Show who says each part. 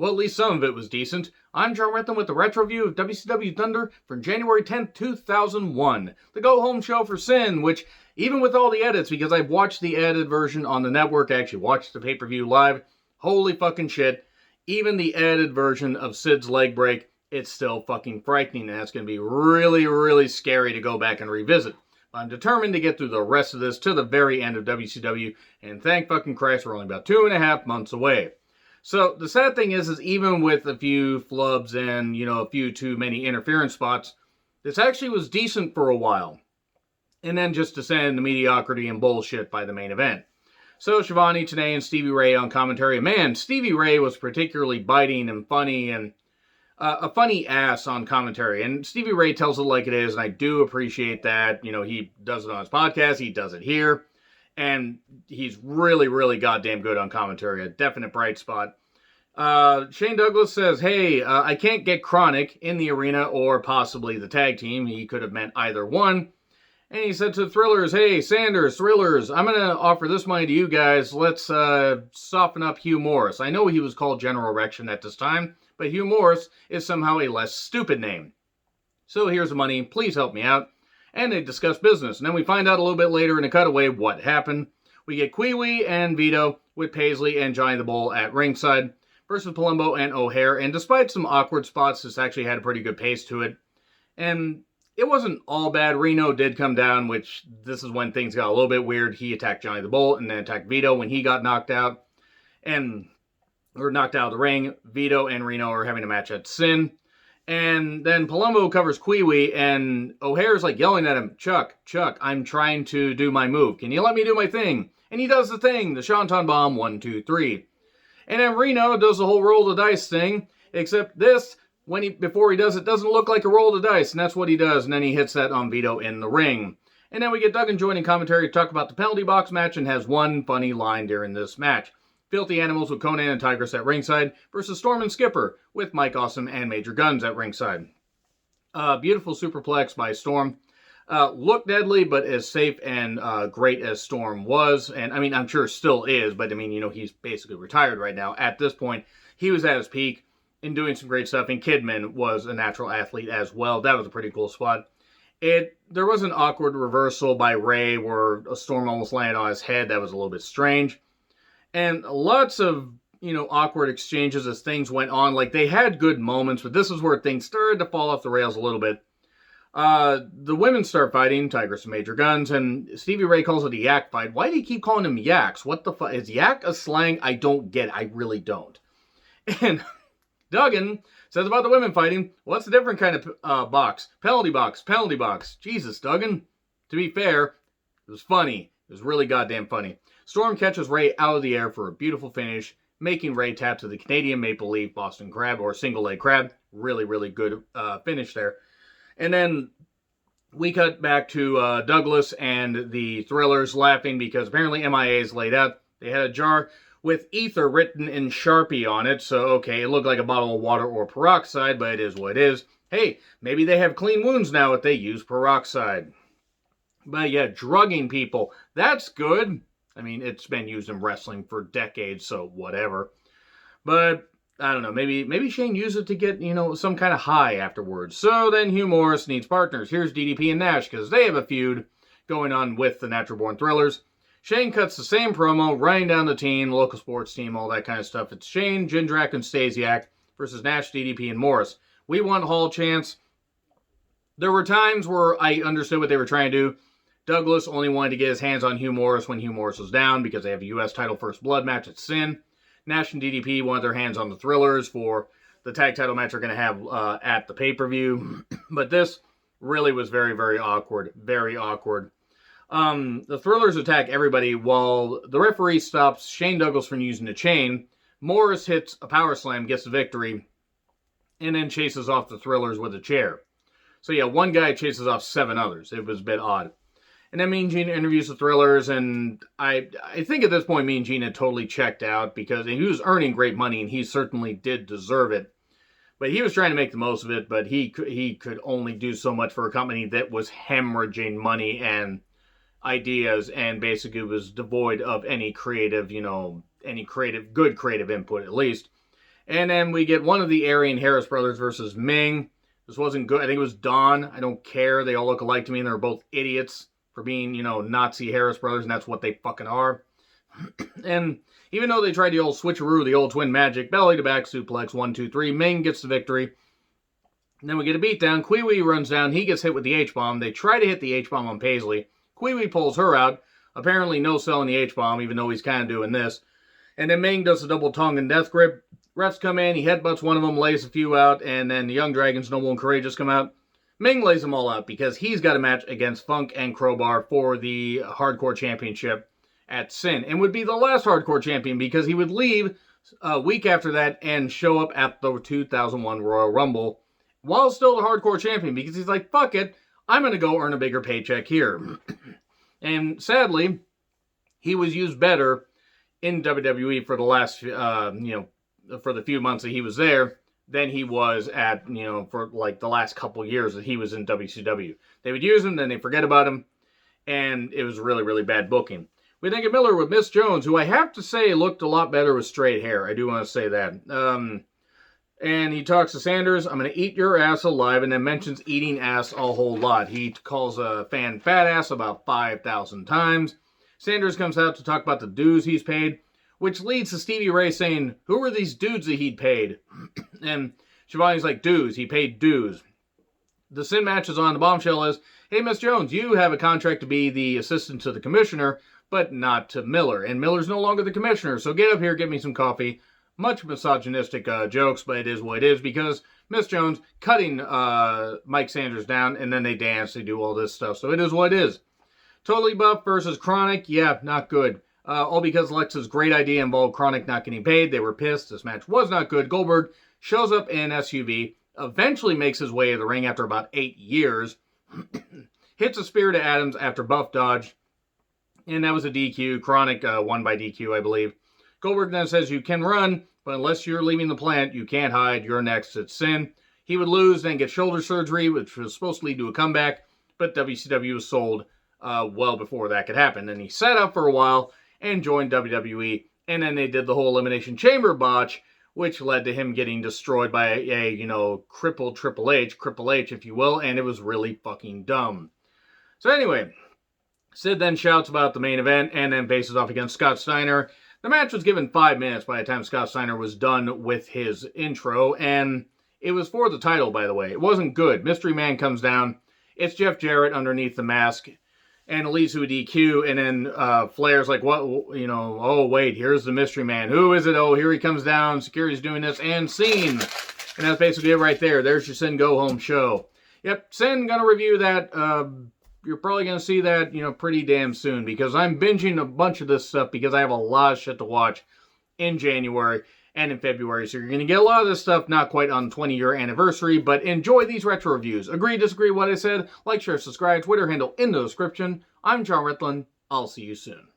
Speaker 1: Well, at least some of it was decent. I'm John Rentham with the retro review of WCW Thunder from January 10th, 2001. The go-home show for Sin, which, even with all the edits, because I've watched the edited version on the network, I actually watched the pay-per-view live, holy fucking shit, even the edited version of Sid's leg break, it's still fucking frightening, and it's going to be really, really scary to go back and revisit. I'm determined to get through the rest of this to the very end of WCW, and thank fucking Christ we're only about 2.5 months away. So, the sad thing is even with a few flubs and, a few too many interference spots, this actually was decent for a while. And then just descended into mediocrity and bullshit by the main event. So, Shivani, Tenay, and Stevie Ray on commentary. Man, Stevie Ray was particularly biting and funny and a funny ass on commentary. And Stevie Ray tells it like it is, and I do appreciate that. He does it on his podcast, he does it here. And he's really, really goddamn good on commentary. A definite bright spot. Shane Douglas says, hey, I can't get Chronic in the arena or possibly the tag team. He could have meant either one. And he said to the Thrillers, hey, Sanders, Thrillers, I'm going to offer this money to you guys. Let's soften up Hugh Morris. I know he was called General Erection at this time, but Hugh Morris is somehow a less stupid name. So here's the money. Please help me out. And they discuss business. And then we find out a little bit later in a cutaway what happened. We get Kiwi and Vito with Paisley and Johnny the Bull at ringside versus Palumbo and O'Hare. And despite some awkward spots, this actually had a pretty good pace to it. And it wasn't all bad. Reno did come down, which this is when things got a little bit weird. He attacked Johnny the Bull and then attacked Vito when he got knocked out. Or knocked out of the ring. Vito and Reno are having a match at Sin. And then Palumbo covers Kiwi, and O'Hare's like yelling at him, Chuck, I'm trying to do my move. Can you let me do my thing? And he does the thing, the Shanton Bomb, 1, 2, 3. And then Reno does the whole roll the dice thing, except this, before he does it, doesn't look like a roll the dice, and that's what he does, and then he hits that on Vito in the ring. And then we get Duggan joining commentary to talk about the penalty box match, and has one funny line during this match. Filthy Animals with Conan and Tigress at ringside versus Storm and Skipper with Mike Awesome and Major Guns at ringside. Beautiful superplex by Storm. Looked deadly, but as safe and great as Storm was. And, I'm sure still is, but, he's basically retired right now. At this point, he was at his peak and doing some great stuff. And Kidman was a natural athlete as well. That was a pretty cool spot. There was an awkward reversal by Ray where a Storm almost landed on his head. That was a little bit strange. And lots of, awkward exchanges as things went on. Like, they had good moments, but this is where things started to fall off the rails a little bit. The women start fighting, Tigress and Major Guns, and Stevie Ray calls it a yak fight. Why do you keep calling them yaks? What the fuck? Is yak a slang? I don't get it. I really don't. And Duggan says about the women fighting, what's a different kind of box? Penalty box. Jesus, Duggan. To be fair, it was funny. It was really goddamn funny. Storm catches Ray out of the air for a beautiful finish, making Ray tap to the Canadian Maple Leaf Boston Crab, or single leg crab. Really, really good finish there. And then we cut back to Douglas and the Thrillers laughing because apparently MIA's laid out. They had a jar with ether written in Sharpie on it. So, okay, it looked like a bottle of water or peroxide, but it is what it is. Hey, maybe they have clean wounds now if they use peroxide. But yeah, drugging people, that's good. It's been used in wrestling for decades, so whatever. But, I don't know, maybe Shane used it to get, some kind of high afterwards. So then Hugh Morris needs partners. Here's DDP and Nash, because they have a feud going on with the Natural Born Thrillers. Shane cuts the same promo, running down the team, local sports team, all that kind of stuff. It's Shane, Jindrak, and Stasiak versus Nash, DDP, and Morris. We want Hall chance. There were times where I understood what they were trying to do. Douglas only wanted to get his hands on Hugh Morris when Hugh Morris was down because they have a U.S. title first blood match at Sin. Nash and DDP wanted their hands on the Thrillers for the tag title match they're going to have at the pay-per-view. But this really was very, very awkward. Very awkward. The Thrillers attack everybody while the referee stops Shane Douglas from using the chain. Morris hits a power slam, gets the victory, and then chases off the Thrillers with a chair. So yeah, one guy chases off 7 others. It was a bit odd. And then Mean Gene interviews the Thrillers, and I think at this point Mean Gene had totally checked out because he was earning great money, and he certainly did deserve it. But he was trying to make the most of it, but he could only do so much for a company that was hemorrhaging money and ideas, and basically was devoid of any creative, good creative input at least. And then we get one of the Aryan Harris brothers versus Ming. This wasn't good. I think it was Dawn. I don't care. They all look alike to me, and they're both idiots for being, Nazi Harris brothers, and that's what they fucking are. And even though they tried the old switcheroo, the old twin magic, belly to back suplex, 1, 2, 3, Ming gets the victory. And then we get a beatdown. Kwee runs down. He gets hit with the H-bomb. They try to hit the H-bomb on Paisley. Kwee pulls her out. Apparently no selling the H-bomb, even though he's kind of doing this. And then Ming does a double Tongan death grip. Refs come in. He headbutts one of them, lays a few out. And then the Young Dragons, Noble and Courageous, come out. Ming lays them all out because he's got a match against Funk and Crowbar for the Hardcore Championship at Sin. And would be the last Hardcore Champion because he would leave a week after that and show up at the 2001 Royal Rumble while still the Hardcore Champion because he's like, fuck it, I'm going to go earn a bigger paycheck here. And sadly, he was used better in WWE for the last, for the few months that he was there than he was at, for like the last couple years that he was in WCW. They would use him, then they forget about him, and it was really, really bad booking. We then get Miller with Miss Jones, who I have to say looked a lot better with straight hair. I do want to say that. And he talks to Sanders, I'm going to eat your ass alive, and then mentions eating ass a whole lot. He calls a fan fat ass about 5,000 times. Sanders comes out to talk about the dues he's paid, which leads to Stevie Ray saying, who were these dudes that he'd paid? And Shivani's like, dues. He paid dues. The Sin match is on. The bombshell is, hey, Miss Jones, you have a contract to be the assistant to the commissioner, but not to Miller. And Miller's no longer the commissioner, so get up here, get me some coffee. Much misogynistic jokes, but it is what it is because Miss Jones cutting Mike Sanders down, and then they dance, they do all this stuff. So it is what it is. Totally Buff versus Chronic, yeah, not good. All because Lex's great idea involved Chronic not getting paid. They were pissed. This match was not good. Goldberg shows up in SUV, eventually makes his way to the ring after about 8 years, hits a spear to Adams after Buff dodge, and that was a DQ. Chronic won by DQ, I believe. Goldberg then says you can run, but unless you're leaving the plant, you can't hide. You're next. It's Sin. He would lose, then get shoulder surgery, which was supposed to lead to a comeback, but WCW was sold well before that could happen. Then he sat out for a while and joined WWE, and then they did the whole Elimination Chamber botch, which led to him getting destroyed by a crippled Triple H, if you will, and it was really fucking dumb. So anyway, Sid then shouts about the main event, and then faces off against Scott Steiner. The match was given 5 minutes by the time Scott Steiner was done with his intro, and it was for the title, by the way. It wasn't good. Mystery Man comes down. It's Jeff Jarrett underneath the mask, and it leads to a DQ, and then Flair's like, what, oh, wait, here's the Mystery Man. Who is it? Oh, here he comes down. Security's doing this, and scene. And that's basically it right there. There's your Sin Go Home show. Yep, Sin, gonna review that. You're probably going to see that, pretty damn soon because I'm binging a bunch of this stuff because I have a lot of shit to watch in January and in February. So you're going to get a lot of this stuff, not quite on 20-year anniversary, but enjoy these retro reviews. Agree, disagree with what I said? Like, share, subscribe, Twitter handle in the description. I'm John Ritlin. I'll see you soon.